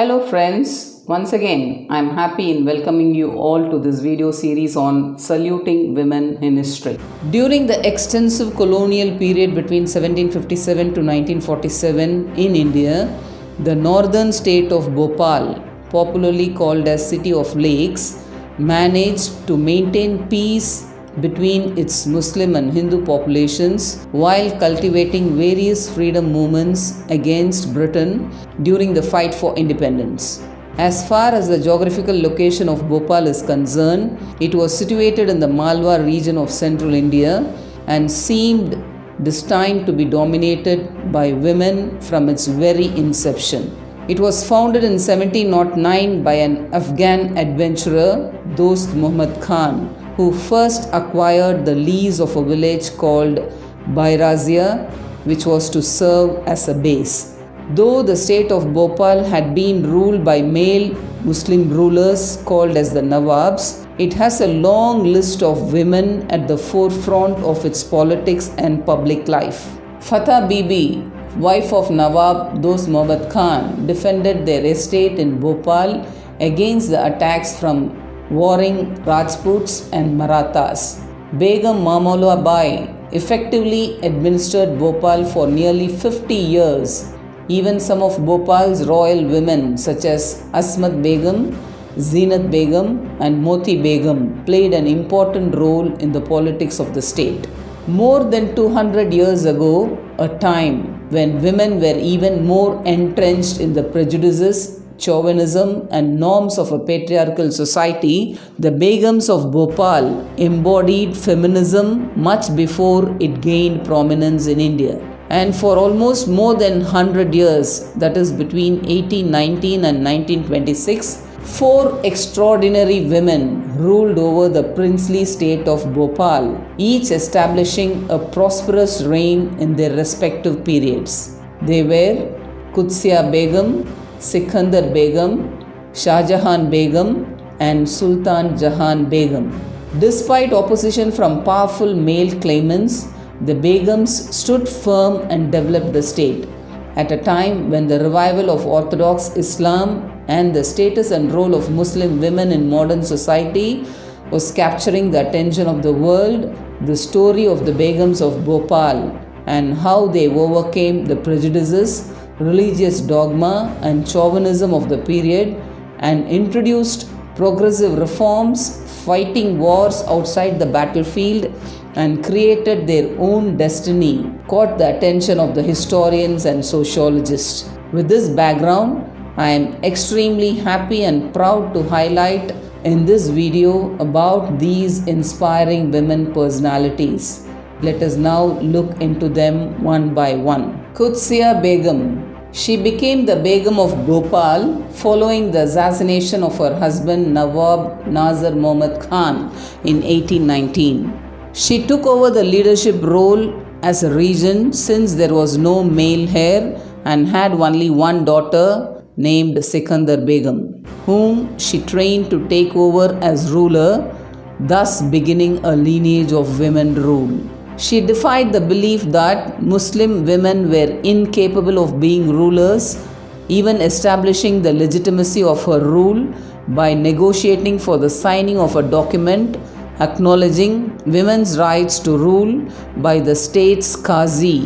Hello friends, once again I am happy in welcoming you all to this video series on saluting women in history. During the extensive colonial period between 1757 to 1947 in India, the northern state of Bhopal, popularly called as City of Lakes, managed to maintain peace between its Muslim and Hindu populations while cultivating various freedom movements against Britain during the fight for independence. As far as the geographical location of Bhopal is concerned, it was situated in the Malwa region of central India and seemed destined to be dominated by women from its very inception. It was founded in 1709 by an Afghan adventurer, Dost Muhammad Khan, who first acquired the lease of a village called Raziya, which was to serve as a base. Though the state of Bhopal had been ruled by male Muslim rulers called as the Nawabs, it has a long list of women at the forefront of its politics and public life. Fatah Bibi, wife of Nawab Dost Muhammad Khan, defended their estate in Bhopal against the attacks from warring Rajputs and Marathas. Begum Mamula Bai effectively administered Bhopal for nearly 50 years. Even some of Bhopal's royal women such as Asmat Begum, Zeenat Begum and Moti Begum played an important role in the politics of the state. More than 200 years ago, a time when women were even more entrenched in the prejudices, chauvinism and norms of a patriarchal society, the Begums of Bhopal embodied feminism much before it gained prominence in India. And for almost more than 100 years, that is between 1819 and 1926, four extraordinary women ruled over the princely state of Bhopal, each establishing a prosperous reign in their respective periods. They were Qudsia Begum, Sikander Begum, Jahan Begum and Sultan Jahan Begum. Despite opposition from powerful male claimants, the Begums stood firm and developed the state. At a time when the revival of Orthodox Islam and the status and role of Muslim women in modern society was capturing the attention of the world, the story of the Begums of Bhopal and how they overcame the prejudices, religious dogma and chauvinism of the period and introduced progressive reforms, fighting wars outside the battlefield and created their own destiny, caught the attention of the historians and sociologists. With this background, I am extremely happy and proud to highlight in this video about these inspiring women personalities. Let us now look into them one by one. Qudsia Begum. She became the Begum of Bhopal following the assassination of her husband Nawab Nazir Muhammad Khan in 1819. She took over the leadership role as a regent since there was no male heir and had only one daughter named Sikander Begum, whom she trained to take over as ruler, thus beginning a lineage of women rule. She defied the belief that Muslim women were incapable of being rulers, even establishing the legitimacy of her rule by negotiating for the signing of a document acknowledging women's rights to rule by the state's Qazi,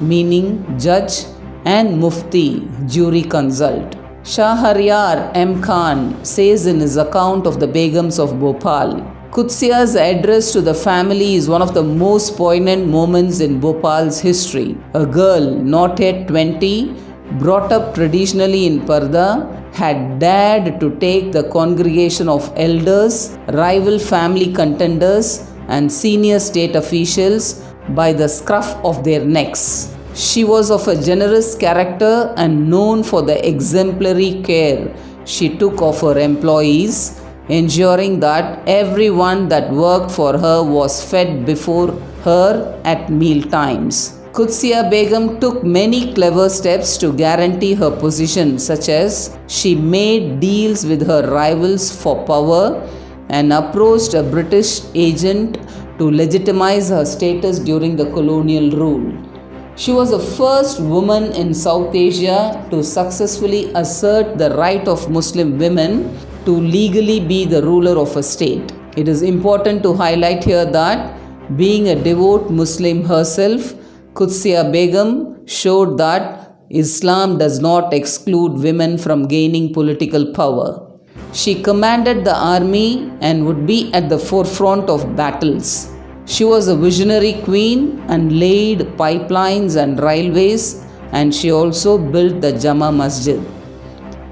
meaning judge, and Mufti, jury consult. Shahryar M. Khan says in his account of the Begums of Bhopal, Qudsia's address to the family is one of the most poignant moments in Bhopal's history. A girl, not yet 20, brought up traditionally in Parda, had dared to take the congregation of elders, rival family contenders, and senior state officials by the scruff of their necks. She was of a generous character and known for the exemplary care she took of her employees, ensuring that everyone that worked for her was fed before her at meal times. Qudsia Begum took many clever steps to guarantee her position, such as she made deals with her rivals for power and approached a British agent to legitimize her status during the colonial rule. She was the first woman in South Asia to successfully assert the right of Muslim women to legally be the ruler of a state. It is important to highlight here that, being a devout Muslim herself, Qudsia Begum showed that Islam does not exclude women from gaining political power. She commanded the army and would be at the forefront of battles. She was a visionary queen and laid pipelines and railways, and she also built the Jama Masjid.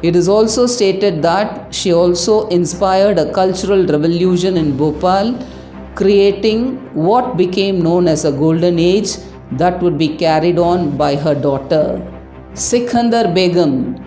It is also stated that she also inspired a cultural revolution in Bhopal, creating what became known as a golden age that would be carried on by her daughter, Sikander Begum.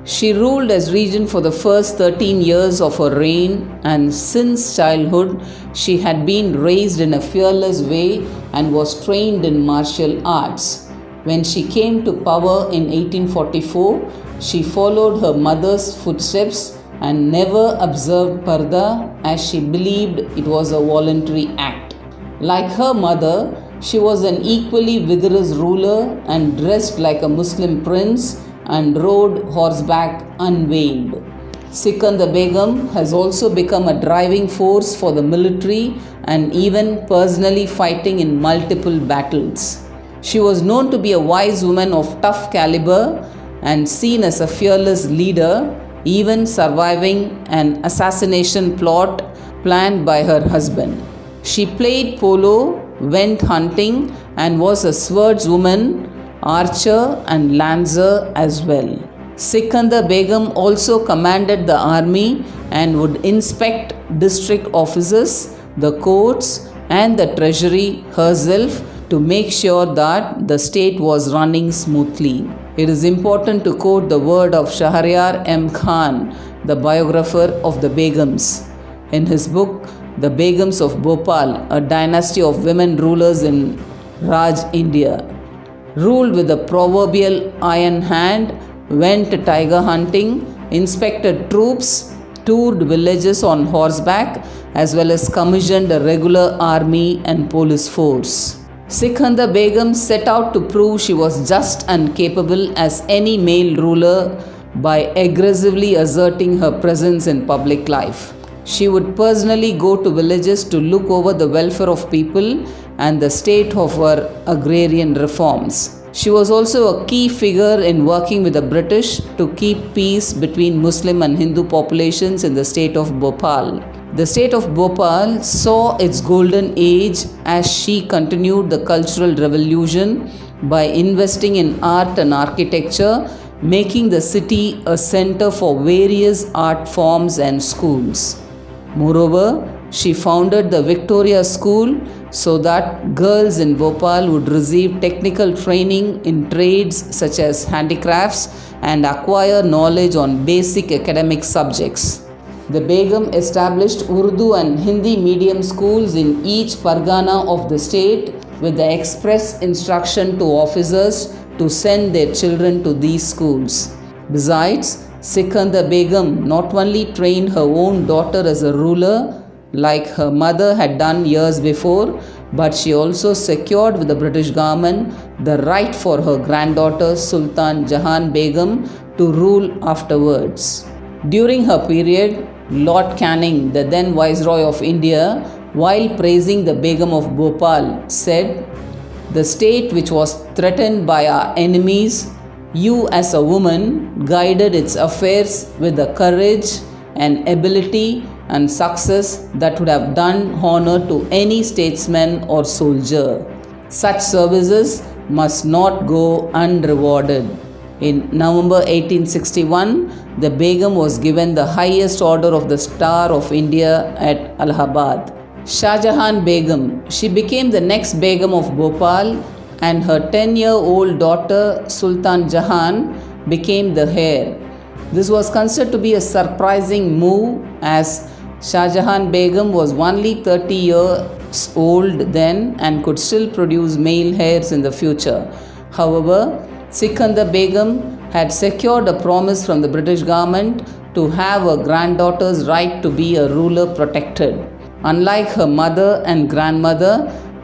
She ruled as regent for the first 13 years of her reign, and since childhood she had been raised in a fearless way and was trained in martial arts. When she came to power in 1844, she followed her mother's footsteps and never observed parda, as she believed it was a voluntary act. Like her mother, she was an equally vigorous ruler and dressed like a Muslim prince and rode horseback unveiled. Sikander Begum has also become a driving force for the military and even personally fighting in multiple battles. She was known to be a wise woman of tough caliber and seen as a fearless leader, even surviving an assassination plot planned by her husband. She played polo, went hunting, and was a swordswoman, archer and lancer as well. Sikander Begum also commanded the army and would inspect district offices, the courts and the treasury herself to make sure that the state was running smoothly. It is important to quote the word of Shahryar M. Khan, the biographer of the Begums. In his book, The Begums of Bhopal, a dynasty of women rulers in Raj, India. Ruled with a proverbial iron hand, went tiger hunting, inspected troops, toured villages on horseback, as well as commissioned a regular army and police force. Sikander Begum set out to prove she was just and capable as any male ruler by aggressively asserting her presence in public life. She would personally go to villages to look over the welfare of people and the state of her agrarian reforms. She was also a key figure in working with the British to keep peace between Muslim and Hindu populations in the state of Bhopal. The state of Bhopal saw its golden age as she continued the cultural revolution by investing in art and architecture, making the city a center for various art forms and schools. Moreover, she founded the Victoria School so that girls in Bhopal would receive technical training in trades such as handicrafts and acquire knowledge on basic academic subjects. The Begum established Urdu and Hindi medium schools in each pargana of the state with the express instruction to officers to send their children to these schools. Besides, Sikander Begum not only trained her own daughter as a ruler, like her mother had done years before, but she also secured with the British government the right for her granddaughter Sultan Jahan Begum to rule afterwards. During her period, Lord Canning, the then Viceroy of India, while praising the Begum of Bhopal, said, "The state which was threatened by our enemies, you as a woman guided its affairs with the courage and ability and success that would have done honor to any statesman or soldier. Such services must not go unrewarded." In November 1861, the Begum was given the highest order of the Star of India at Allahabad. Shah Jahan Begum, she became the next Begum of Bhopal, and her 10-year-old daughter Sultan Jahan became the heir. This was considered to be a surprising move, as Shah Jahan Begum was only 30 years old then and could still produce male heirs in the future. However, Sikander Begum had secured a promise from the British government to have her granddaughter's right to be a ruler protected. Unlike her mother and grandmother,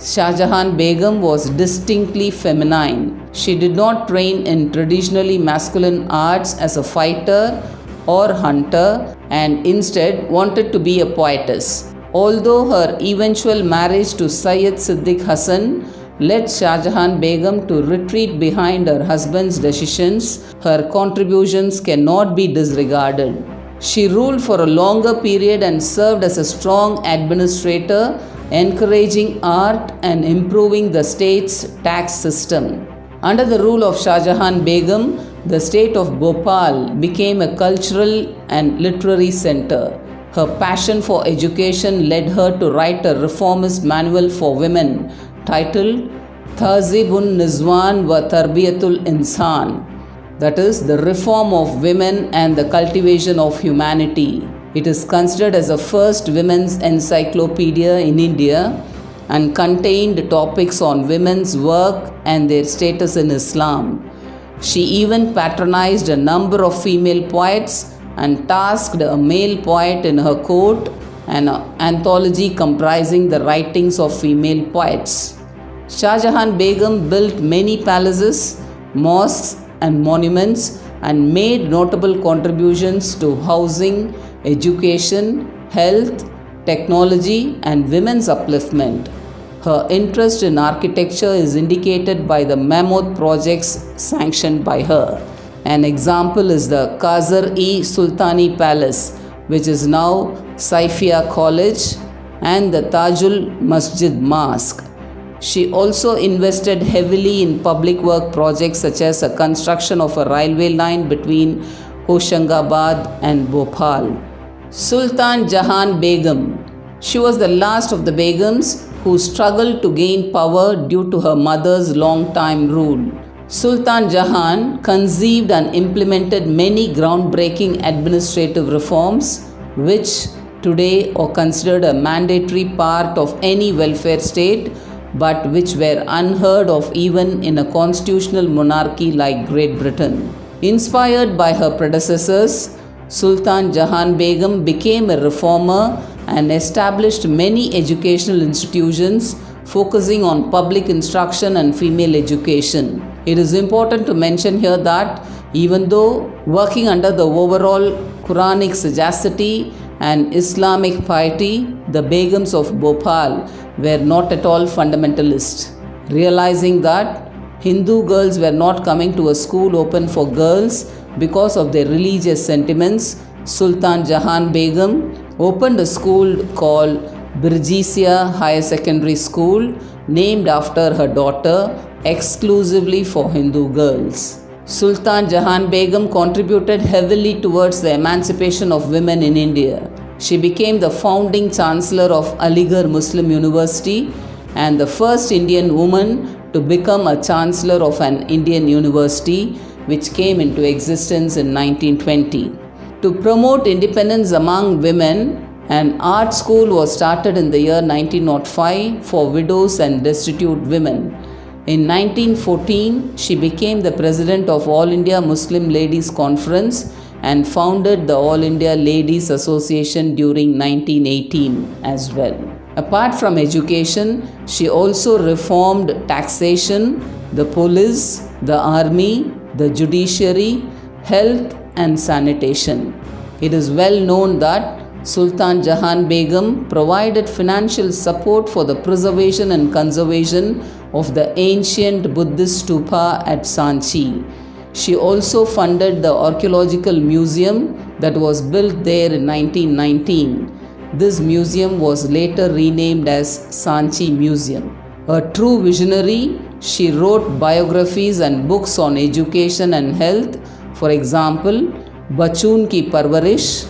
Shah Jahan Begum was distinctly feminine. She did not train in traditionally masculine arts as a fighter or hunter and instead wanted to be a poetess. Although her eventual marriage to Syed Siddiq Hassan led Shah Jahan Begum to retreat behind her husband's decisions, her contributions cannot be disregarded. She ruled for a longer period and served as a strong administrator, encouraging art and improving the state's tax system. Under the rule of Shah Jahan Begum, the state of Bhopal became a cultural and literary center. Her passion for education led her to write a reformist manual for women titled Tahzibun Nizwan wa Tarbiyatul Insan, that is, the reform of women and the cultivation of humanity. It is considered as the first women's encyclopedia in India and contained topics on women's work and their status in Islam. She even patronized a number of female poets and tasked a male poet in her court an anthology comprising the writings of female poets. Shah Jahan Begum built many palaces, mosques, and monuments and made notable contributions to housing, education, health, technology, and women's upliftment. Her interest in architecture is indicated by the mammoth projects sanctioned by her. An example is the Qasr-e Sultani Palace, which is now Saifia College, and the Tajul Masjid Mosque. She also invested heavily in public work projects such as the construction of a railway line between Hoshangabad and Bhopal. Sultan Jahan Begum. She was the last of the Begums who struggled to gain power due to her mother's long-time rule. Sultan Jahan conceived and implemented many groundbreaking administrative reforms, which today are considered a mandatory part of any welfare state, but which were unheard of even in a constitutional monarchy like Great Britain. Inspired by her predecessors, Sultan Jahan Begum became a reformer and established many educational institutions focusing on public instruction and female education. It is important to mention here that even though working under the overall Quranic sagacity and Islamic piety, the Begums of Bhopal were not at all fundamentalist. Realizing that Hindu girls were not coming to a school open for girls because of their religious sentiments, Sultan Jahan Begum opened a school called Birjisia Higher Secondary School, named after her daughter, exclusively for Hindu girls. Sultan Jahan Begum contributed heavily towards the emancipation of women in India. She became the founding chancellor of Aligarh Muslim University and the first Indian woman to become a chancellor of an Indian university, which came into existence in 1920. To promote independence among women, an art school was started in the year 1905 for widows and destitute women. In 1914, she became the president of All India Muslim Ladies Conference and founded the All India Ladies Association during 1918 as well. Apart from education, she also reformed taxation, the police, the army, the judiciary, health, and sanitation. It is well known that Sultan Jahan Begum provided financial support for the preservation and conservation of the ancient Buddhist stupa at Sanchi. She also funded the archaeological museum that was built there in 1919. This museum was later renamed as Sanchi Museum. A true visionary, she wrote biographies and books on education and health. For example, Bachun Ki Parvarish,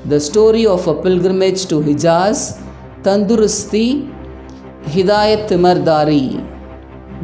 The Story of a Pilgrimage to Hijaz, Tandurusti, Hidayat Timardari.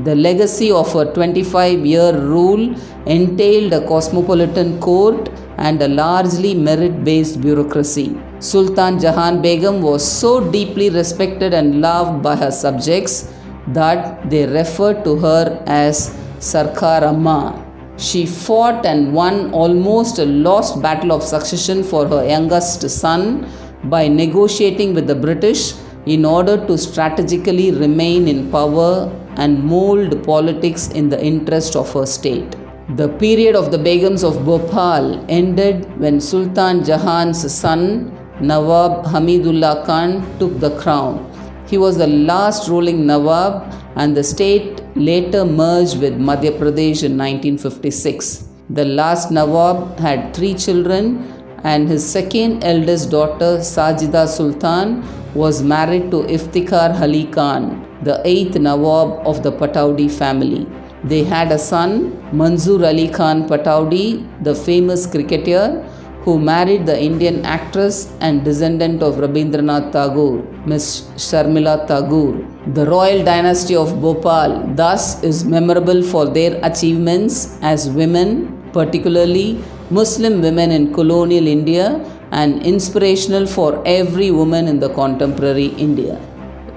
The legacy of her 25-year rule entailed a cosmopolitan court and a largely merit-based bureaucracy. Sultan Jahan Begum was so deeply respected and loved by her subjects that they referred to her as Sarkar Amma. She fought and won almost a lost battle of succession for her youngest son by negotiating with the British in order to strategically remain in power and mold politics in the interest of her state. The period of the Begums of Bhopal ended when Sultan Jahan's son Nawab Hamidullah Khan took the crown. He was the last ruling Nawab, and the state later merged with Madhya Pradesh in 1956. The last Nawab had 3 children, and his second eldest daughter Sajida Sultan was married to Iftikhar Ali Khan, the 8th Nawab of the Pataudi family. They had a son, Manzoor Ali Khan Pataudi, the famous cricketer, who married the Indian actress and descendant of Rabindranath Tagore, Miss Sharmila Tagore. The royal dynasty of Bhopal thus is memorable for their achievements as women, particularly Muslim women in colonial India, and inspirational for every woman in the contemporary India.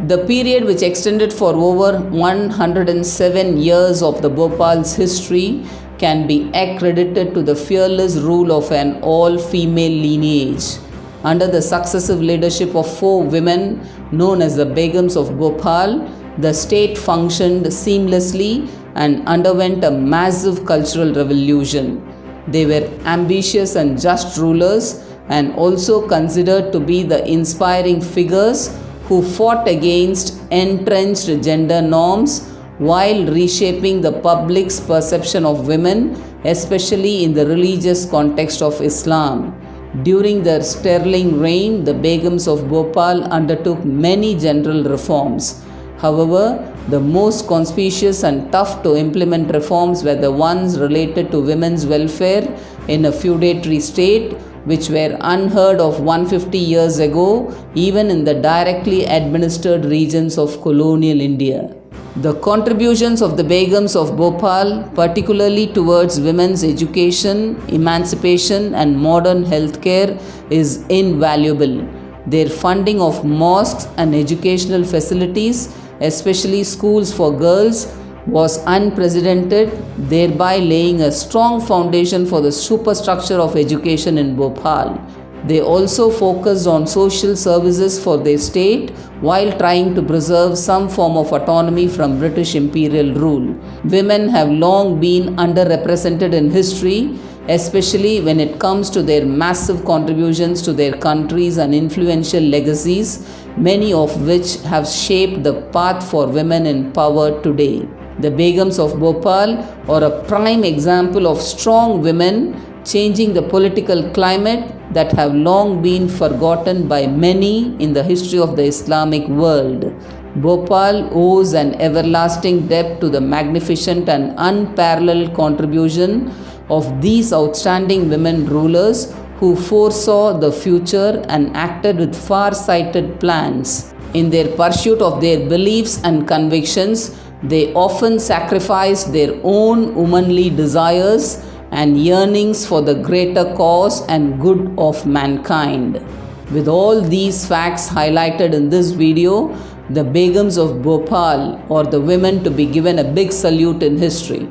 The period, which extended for over 107 years of the Bhopal's history, can be accredited to the fearless rule of an all-female lineage. Under the successive leadership of 4 women known as the Begums of Bhopal, the state functioned seamlessly and underwent a massive cultural revolution. They were ambitious and just rulers, and also considered to be the inspiring figures who fought against entrenched gender norms while reshaping the public's perception of women, especially in the religious context of Islam. During their sterling reign, the Begums of Bhopal undertook many general reforms. However, the most conspicuous and tough to implement reforms were the ones related to women's welfare in a feudatory state, which were unheard of 150 years ago, even in the directly administered regions of colonial India. The contributions of the Begums of Bhopal, particularly towards women's education, emancipation, and modern healthcare, is invaluable. Their funding of mosques and educational facilities, especially schools for girls, was unprecedented, thereby laying a strong foundation for the superstructure of education in Bhopal. They also focused on social services for their state while trying to preserve some form of autonomy from British imperial rule. Women have long been underrepresented in history, especially when it comes to their massive contributions to their countries and influential legacies, many of which have shaped the path for women in power today. The Begums of Bhopal are a prime example of strong women changing the political climate that have long been forgotten by many in the history of the Islamic world. Bhopal owes an everlasting debt to the magnificent and unparalleled contribution of these outstanding women rulers who foresaw the future and acted with far-sighted plans. In their pursuit of their beliefs and convictions, they often sacrificed their own womanly desires and yearnings for the greater cause and good of mankind. With all these facts highlighted in this video, the Begums of Bhopal are the women to be given a big salute in history.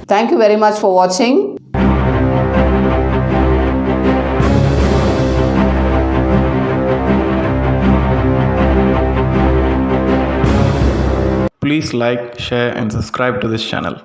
Thank you very much for watching. Please like, share and subscribe to this channel.